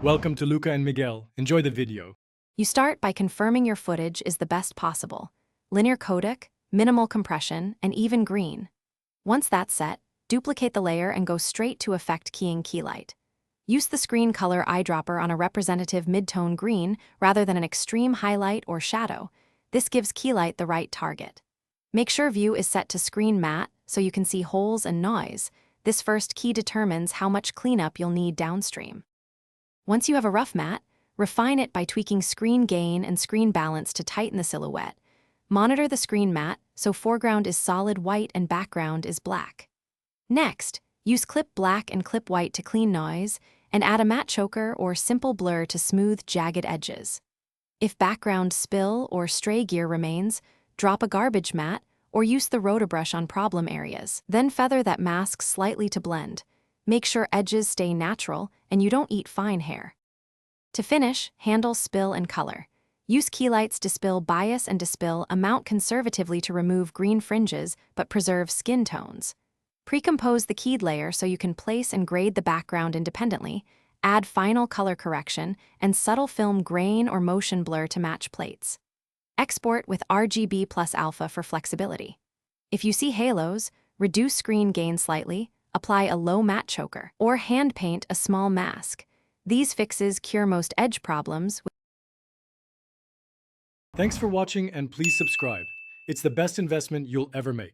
Welcome to Luca and Miguel. Enjoy the video. You start by confirming your footage is the best possible. Linear codec, minimal compression, and even green. Once that's set, duplicate the layer and go straight to Effect Keying Keylight. Use the screen color eyedropper on a representative mid-tone green rather than an extreme highlight or shadow. This gives Keylight the right target. Make sure View is set to Screen Matte so you can see holes and noise. This first key determines how much cleanup you'll need downstream. Once you have a rough matte, refine it by tweaking screen gain and screen balance to tighten the silhouette. Monitor the screen matte so foreground is solid white and background is black. Next, use Clip Black and Clip White to clean noise, and add a matte choker or simple blur to smooth jagged edges. If background spill or stray gear remains, drop a garbage matte or use the rotobrush on problem areas. Then feather that mask slightly to blend. Make sure edges stay natural and you don't eat fine hair. To finish, handle spill and color. Use Keylight's Dispill Bias and Dispill amount conservatively to remove green fringes but preserve skin tones. Pre-compose the keyed layer so you can place and grade the background independently, add final color correction, and subtle film grain or motion blur to match plates. Export with RGB plus alpha for flexibility. If you see halos, reduce screen gain slightly, apply a low matte choker, or hand paint a small mask. These fixes cure most edge problems. Thanks for watching and please subscribe. It's the best investment you'll ever make.